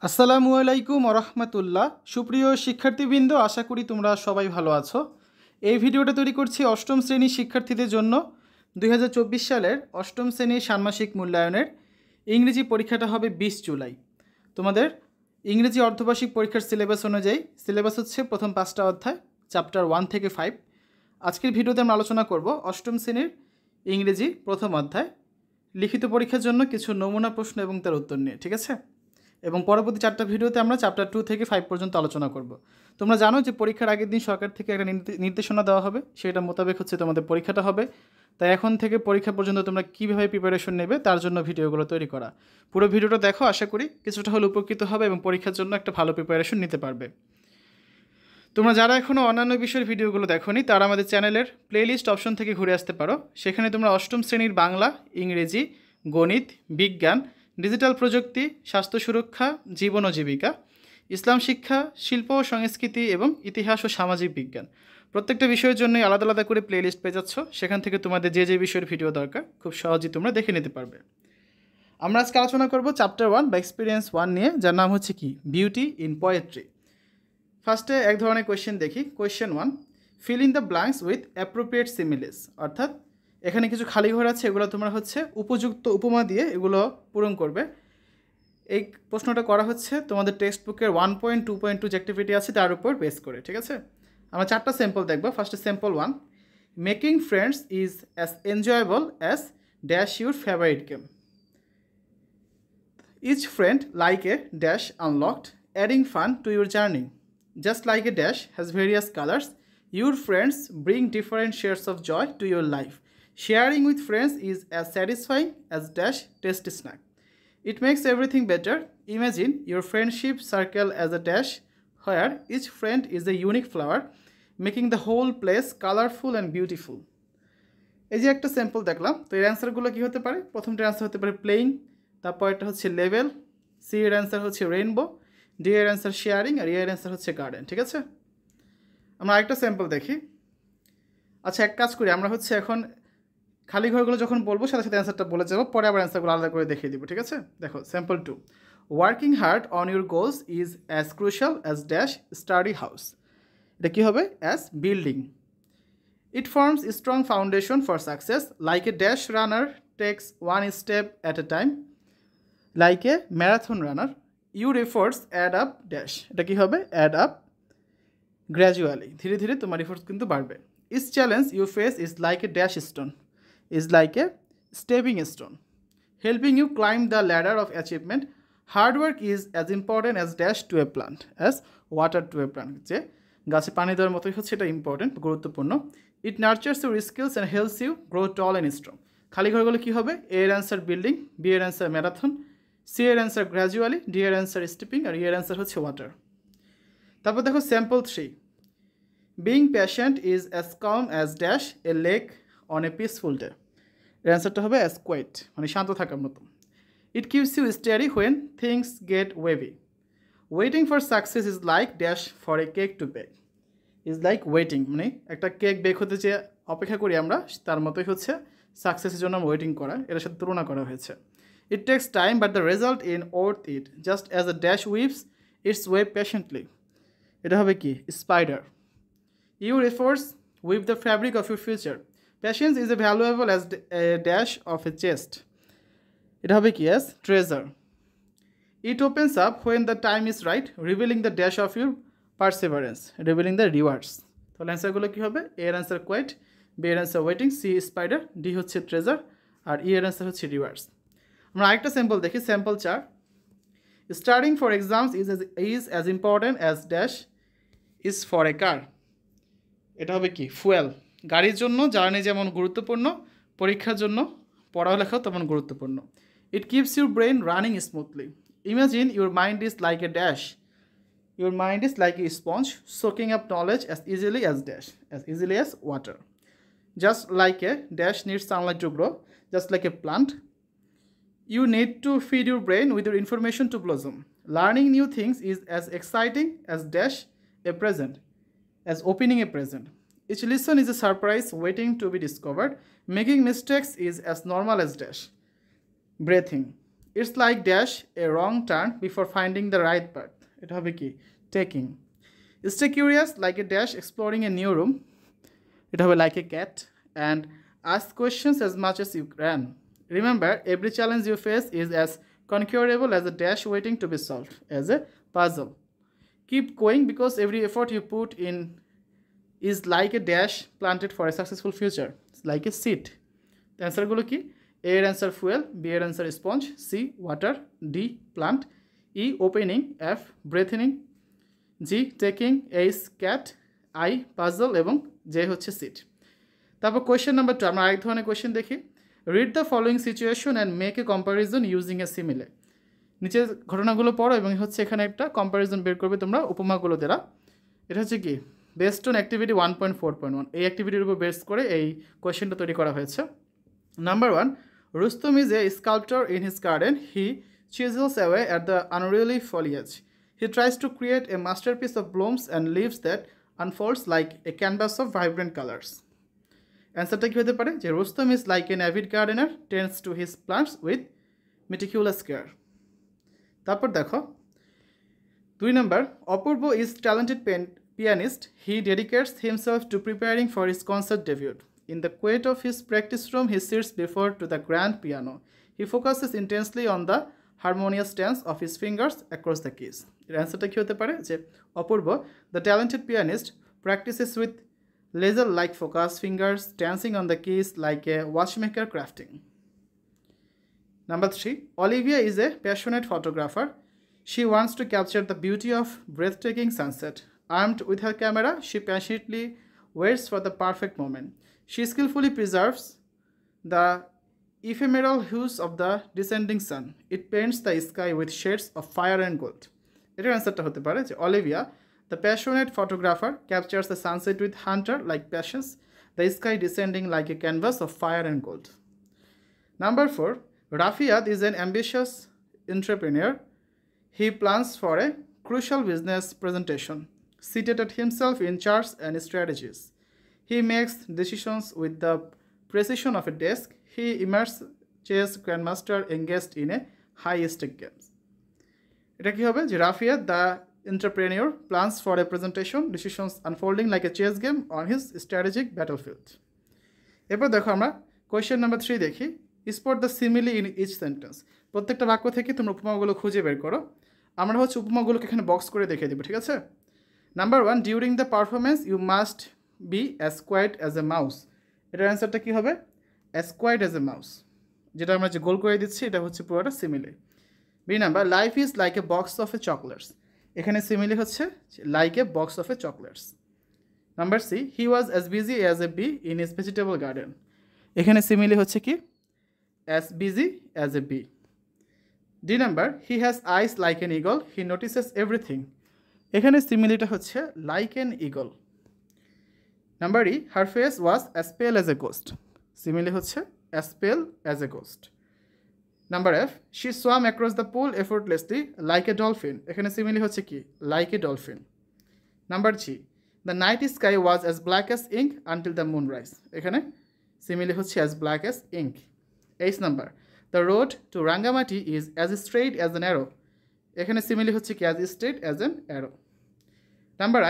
আসসালামু আলাইকুম ওরহমতুল্লাহ। সুপ্রিয় শিক্ষার্থীবৃন্দ, আশা করি তোমরা সবাই ভালো আছো। এই ভিডিওটা তৈরি করছি অষ্টম শ্রেণীর শিক্ষার্থীদের জন্য। 2024 সালের অষ্টম শ্রেণীর ষান্মাসিক মূল্যায়নের ইংরেজি পরীক্ষাটা হবে 20 জুলাই। তোমাদের ইংরেজি অর্ধবার্ষিক পরীক্ষার সিলেবাস অনুযায়ী সিলেবাস হচ্ছে প্রথম 5টা অধ্যায়, চ্যাপ্টার 1 থেকে 5। আজকের ভিডিওতে আমরা আলোচনা করব অষ্টম শ্রেণীর ইংরেজি প্রথম অধ্যায় লিখিত পরীক্ষার জন্য কিছু নমুনা প্রশ্ন এবং তার উত্তর নিয়ে, ঠিক আছে? এবং পরবর্তী 4টা ভিডিওতে আমরা চ্যাপ্টার 2 থেকে 5 পর্যন্ত আলোচনা করব। তোমরা জানো যে পরীক্ষার আগের দিন সরকার থেকে একটা নির্দেশনা দেওয়া হবে, সেটা মোতাবেক হচ্ছে তোমাদের পরীক্ষাটা হবে। তাই এখন থেকে পরীক্ষা পর্যন্ত তোমরা কীভাবে প্রিপারেশন নেবে তার জন্য ভিডিওগুলো তৈরি করা। পুরো ভিডিওটা দেখো, আশা করি কিছুটা হলে উপকৃত হবে এবং পরীক্ষার জন্য একটা ভালো প্রিপারেশন নিতে পারবে। তোমরা যারা এখনও অন্যান্য বিষয়ের ভিডিওগুলো দেখোনি তারা আমাদের চ্যানেলের প্লেলিস্ট অপশন থেকে ঘুরে আসতে পারো। সেখানে তোমরা অষ্টম শ্রেণীর বাংলা, ইংরেজি, গণিত, বিজ্ঞান, ডিজিটাল প্রযুক্তি, স্বাস্থ্য সুরক্ষা, জীবন ও জীবিকা, ইসলাম শিক্ষা, শিল্প ও সংস্কৃতি এবং ইতিহাস ও সামাজিক বিজ্ঞান প্রত্যেকটা বিষয়ের জন্যই আলাদা আলাদা করে প্লেলিস্ট পেয়ে যাচ্ছ। সেখান থেকে তোমাদের যে যে বিষয়ের ভিডিও দরকার খুব সহজেই তোমরা দেখে নিতে পারবে। আমরা আজকে আলোচনা করব চ্যাপ্টার 1 বা এক্সপিরিয়েন্স 1 নিয়ে, যার নাম হচ্ছে কি বিউটি ইন পোয়েট্রি। ফার্স্টে এক ধরনের কোয়েশ্চেন দেখি। Question 1, fill in the blanks with appropriate similes. অর্থাৎ এখানে কিছু খালি ঘর আছে, এগুলো তোমরা হচ্ছে উপযুক্ত উপমা দিয়ে এগুলো পূরণ করবে। এই প্রশ্নটা করা হচ্ছে তোমাদের টেক্সট বুকের 1.2.2 যে অ্যাক্টিভিটি আছে তার উপর বেস করে, ঠিক আছে? আমরা 4টা স্যাম্পল দেখবো। ফার্স্টে sample 1, making friends is as enjoyable as dash your favourite game. Each friend like a dash unlocked, adding fun to your journey. Just like a dash has various colors, your friends bring different shades of joy to your life. Sharing with friends is as satisfying as dash tasty snack. It makes everything better. Imagine your friendship circle as a dash where each friend is a unique flower, making the whole place colorful and beautiful. এই যে একটা sample দেখলাম, তো এর অ্যান্সারগুলো কী হতে পারে? প্রথমটার অ্যান্সার হতে পারে প্লেইং, তারপর এটা হচ্ছে লেভেল, সি এর অ্যান্সার হচ্ছে রেইনবো, ডি এর অ্যান্সার শেয়ারিং, আর এর অ্যান্সার হচ্ছে গার্ডেন, ঠিক আছে? আমরা আরেকটা স্যাম্পল দেখি। আচ্ছা, এক কাজ করি, আমরা হচ্ছে এখন খালি ঘরগুলো যখন বলবো সাথে সাথে অ্যান্সারটা বলে যাবো, পরে আবার অ্যান্সারগুলো আলাদা করে দেখিয়ে দিব, ঠিক আছে? দেখো sample 2, working hard on your goals is as crucial as dash study house. এটা কী হবে? As building. It forms strong foundation for success, like a dash runner takes one step at a time, like a marathon runner your efforts add up dash. এটা কী হবে? Add up gradually, ধীরে ধীরে তোমার efforts কিন্তু বাড়বে। Is challenge you face is like a dash stone, is like a stepping stone, helping you climb the ladder of achievement. Hard work is as important as dash to a plant, as water to a plant. যে গাছে পানি দেওয়ার মতোই হচ্ছে এটা important, গুরুত্বপূর্ণ। It nurtures your skills and helps you grow tall and strong. খালি ঘরগুলো কী হবে? এ এর অ্যান্সার বিল্ডিং, বি এর অ্যান্সার ম্যারাথন, সি এর অ্যান্সার গ্র্যাজুয়ালি, ডি এর অ্যান্সার স্টিপিং, আর এর অ্যান্সার হচ্ছে ওয়াটার। তারপর দেখো sample 3, being patient is as calm as dash a lake on a peaceful day. এর অ্যান্সারটা হবে অ্যাজ কোয়েট, মানে শান্ত থাকার মতো। It keeps you steady when things get wavy. Waiting for success is like dash for a cake to bake, is like waiting, মানে একটা cake bake হতে যে অপেক্ষা করি আমরা তার মতোই হচ্ছে সাকসেসের জন্য ওয়েটিং করা, এর সাথে তুলনা করা হয়েছে। It takes time, but the result in worth it, just as a dash weaves its web patiently. এটা হবে কি? Spider. Your efforts weave the fabric of your future. Patience is as valuable as a dash of a chest. এটা হবে কি? As treasure. It opens up when the time is right, revealing the dash of your perseverance, revealing the rewards. তাহলে অ্যান্সারগুলো কী হবে? A এর answer quiet, B এর answer waiting, C spider, D হচ্ছে treasure, আর ই এর অ্যান্সার হচ্ছে rewards. আমরা আরেকটা স্যাম্পল দেখি। Sample 4, studying for exams is as important as dash is for a car. এটা হবে কি? ফুয়েল। গাড়ির জন্য জার্নি যেমন গুরুত্বপূর্ণ, পরীক্ষার জন্য পড়ালেখাও তেমন গুরুত্বপূর্ণ। It keeps your brain running smoothly. Imagine your mind is like a dash, your mind is like A sponge soaking up knowledge as easily as dash, as easily as water. Just like a dash needs sunlight to grow, just like a plant you need to feed your brain with your information to blossom. Learning new things is as exciting as dash a present, as opening a present. Each lesson is a surprise waiting to be discovered. Making mistakes is as normal as dash breathing. It's like dash a wrong turn before finding the right path. এটা হবে কি? Taking. Stay curious like a dash exploring a new room. It হবে like a cat. And ask questions as much as you can. Remember, every challenge you face is as conquerable as a dash waiting to be solved, as a puzzle. Keep going because every effort you put in is like a dash planted for a successful future. It's like a seed. The answer গুলো কি? A এর answer fuel, B এর answer sponge, C water, D plant, E opening, F breathing, G taking, H cat, I puzzle এবং J হচ্ছে seed. তারপর question number 2 আমরা আরেক ধরনের কোয়েশ্চেন দেখি। Read the following situation and make a comparison using a simile. নিচের ঘটনাগুলো পড়ো এবং হচ্ছে এখানে একটা কম্প্যারিজন বের করবে তোমরা উপমাগুলো দ্বারা। এটা হচ্ছে কি বেসড অন অ্যাক্টিভিটি 1.4.1 এই অ্যাক্টিভিটির উপর বেস করে এই কোয়েশ্চেনটা তৈরি করা হয়েছে। Number 1, Rustom is a sculptor in his garden. He chisels away at the unruly foliage. He tries to create a masterpiece of blooms and leaves that unfolds like a canvas of vibrant colors. অ্যান্সারটা কী হতে পারে? যে Rustam is like an avid gardener tends to his plants with meticulous care. তারপর দেখো 2 নম্বর, Apurba is talented pianist. He dedicates himself to preparing for his concert debut. In the quiet of his practice room, he sits before to the grand piano. He focuses intensely on the harmonious dance of his fingers across the keys. এর অ্যান্সারটা কী হতে পারে? যে Apurba the talented pianist practices with laser-like focus fingers dancing on the keys like a watchmaker crafting. Number 3, Olivia is a passionate photographer. She wants to capture the beauty of breathtaking sunset. Armed with her camera, she passionately waits for the perfect moment. She skillfully preserves the ephemeral hues of the descending sun. It paints the sky with shades of fire and gold. এটার অ্যান্সারটা হতে পারে যে Olivia the passionate photographer captures the sunset with hunter-like passions, the sky descending like a canvas of fire and gold. Number 4, Rafiat is an ambitious entrepreneur. He plans for a crucial business presentation, seated at himself in charts and strategies. He makes decisions with the precision of a desk. He immerses chess grandmaster engaged in a high-stake games. এটা কি হবে? যে Rafiath the entrepreneur plans for a presentation, decisions unfolding like a chess game on his strategic battlefield. এরপর দেখো আমরা question number 3 দেখি। Spot the simile in each sentence. প্রত্যেকটা বাক্য থেকে তোমরা উপমাগুলো খুঁজে বের করো। আমরা হচ্ছে উপমাগুলোকে এখানে বক্স করে দেখিয়ে দেবো, ঠিক আছে? Number 1, during the performance you must be as quiet as a mouse. এটার অ্যান্সারটা কী হবে? As quiet as a mouse. যেটা আমরা যে গোল করে দিচ্ছি এটা হচ্ছে পুরোটা simile. B number, life is like a box of a chocolates. এখানে সিমিলি হচ্ছে like a box of a chocolates. Number C, he was as busy as a bee in his vegetable garden. এখানে simile হচ্ছে কি as busy as a bee. D number, he has eyes like an eagle, he notices everything. এখানে সিমিলিটা হচ্ছে like an eagle. Number E, her face was as pale as a ghost. Simile হচ্ছে as pale as a ghost. Number F, she swam across the pool effortlessly like a dolphin. এখানে simile হচ্ছে কি like a dolphin. Number G, the night sky was as black as ink until the moon rise. এখানে simile হচ্ছে as black as ink. H number, the road to Rangamati is as straight as an arrow. এখানে simile হচ্ছে কি as straight as an arrow. Number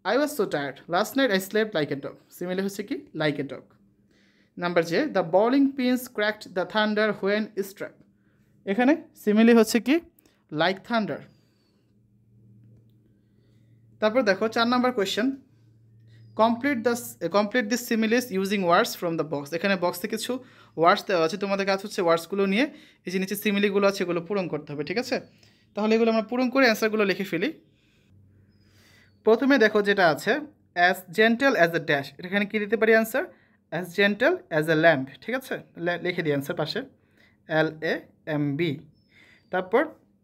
I was so tired last night I slept like a dog. Simile হচ্ছে কি like a dog. Number J, the bowling pins cracked the thunder when struck. এখানে simile হচ্ছে কি like thunder. তারপর দেখো 4 number question, complete this similes using words from the box. এখানে box থেকে কিছু ওয়ার্ডস দেওয়া আছে, তোমাদের কাজ হচ্ছে ওয়ার্ডসগুলো নিয়ে এই যে নিচে সিমিলিগুলো আছে এগুলো পূরণ করতে হবে, ঠিক আছে? তাহলে এগুলো আমরা পূরণ করে অ্যান্সারগুলো লিখে ফেলি। প্রথমে দেখো যেটা আছে as gentle as a dash, এখানে কী দিতে পারি answer? As gentle as a lamb, ঠিক আছে? লিখে দিই অ্যান্সার পাশে LAMB। তারপর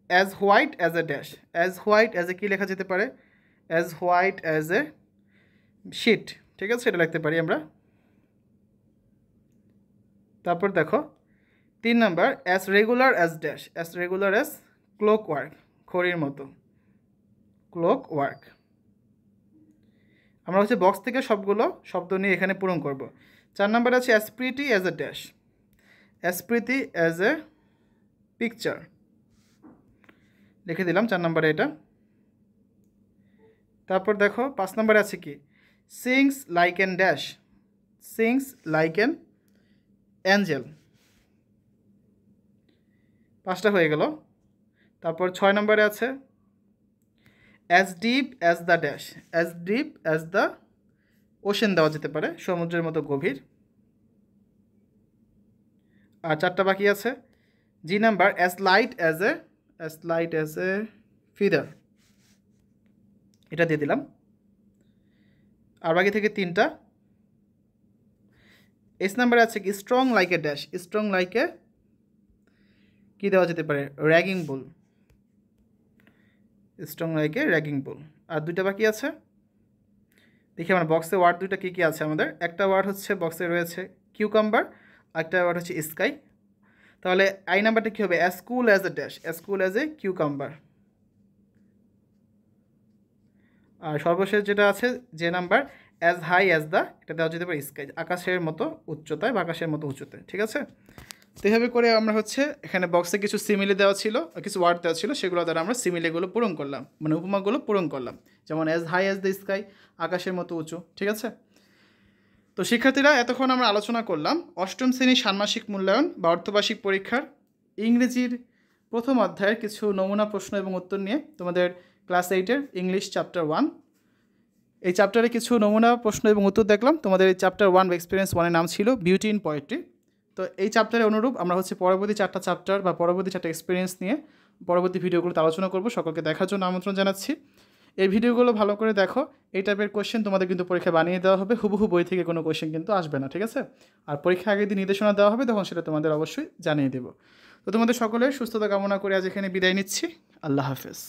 as white as a dash, as white as a কী লেখা যেতে পারে? As white as a sheet, ঠিক আছে? এটা লিখতে পারি আমরা। তারপর দেখো 3 number, as regular as dash, as regular as clockwork, ঘড়ির মতো, ক্লোক ওয়ার্ক। আমরা হচ্ছে বক্স থেকে সবগুলো শব্দ নিয়ে এখানে পূরণ করব। 4 নাম্বার আছে as pretty as a dash, as pretty as a picture লিখে দিলাম 4 নম্বরে এটা। তারপর দেখো 5 নম্বরে আছে কি, sings like an dash, sings like an Angel. 5টা হয়ে গেল। তারপর 6 নম্বরে আছে as deep as the dash, as deep as the ocean দেওয়া যেতে পারে, সমুদ্রের মতো গভীর। আর 4টা বাকি আছে। G number as light as a feather, এটা দিয়ে দিলাম। আর বাকি থেকে 3টা। এস নাম্বারে আছে কি, strong like a dash, strong like a কী দেওয়া যেতে পারে, raging bull, strong like a raging bull. আর 2টা বাকি আছে। দেখি আমার বক্সে ওয়ার্ড 2টা কী কী আছে আমাদের। একটা ওয়ার্ড হচ্ছে বক্সে রয়েছে কিউকাম্বার, একটা ওয়ার্ড হচ্ছে স্কাই। তাহলে আই নাম্বারটা কী হবে, as cool as a dash, as cool as a cucumber. আর সর্বশেষ যেটা আছে J number, as high as the, এটা দেওয়া যেতে পারে স্কাই, আকাশের মতো উচ্চতায় বা আকাশের মতো উঁচুতে। ঠিক আছে, তো এইভাবে করে আমরা হচ্ছে এখানে বক্সে কিছু সিমিলি দেওয়া ছিল, কিছু ওয়ার্ড দেওয়া ছিল, সেগুলো দ্বারা আমরা সিমিলিগুলো পূরণ করলাম, মানে উপমাগুলো পূরণ করলাম। যেমন as high as the sky, আকাশের মতো উঁচু। ঠিক আছে, তো শিক্ষার্থীরা এতক্ষণ আমরা আলোচনা করলাম 8ম শ্রেণীর ষান্মাসিক মূল্যায়ন বা অর্ধবার্ষিক পরীক্ষার ইংরেজির প্রথম অধ্যায়ের কিছু নমুনা প্রশ্ন এবং উত্তর নিয়ে। তোমাদের ক্লাস 8-এর ইংলিশ চ্যাপ্টার 1, এই চ্যাপ্টারে কিছু নমুনা প্রশ্ন এবং উত্তর দেখলাম। তোমাদের এই চ্যাপ্টার 1 বা এক্সপিরিয়েন্স 1-এর নাম ছিল বিউটি ইন পোয়েট্রি। তো এই চ্যাপ্টারে অনুরূপ আমরা হচ্ছে পরবর্তী 4টা চ্যাপ্টার বা পরবর্তী 4টা এক্সপিরিয়েন্স নিয়ে পরবর্তী ভিডিওগুলোতে আলোচনা করব। সকলকে দেখার জন্য আমন্ত্রণ জানাচ্ছি। এই ভিডিওগুলো ভালো করে দেখো, এই টাইপের কোয়েশ্চেন তোমাদের কিন্তু পরীক্ষা বানিয়ে দেওয়া হবে, হুবহু বই থেকে কোনো কোয়েশ্চেন কিন্তু আসবে না। ঠিক আছে, আর পরীক্ষা আগের দিন নির্দেশনা দেওয়া হবে, তখন সেটা তোমাদের অবশ্যই জানিয়ে দেবো। তো তোমাদের সকলের সুস্থতা কামনা করে আজ এখানে বিদায় নিচ্ছি। আল্লাহ হাফেজ।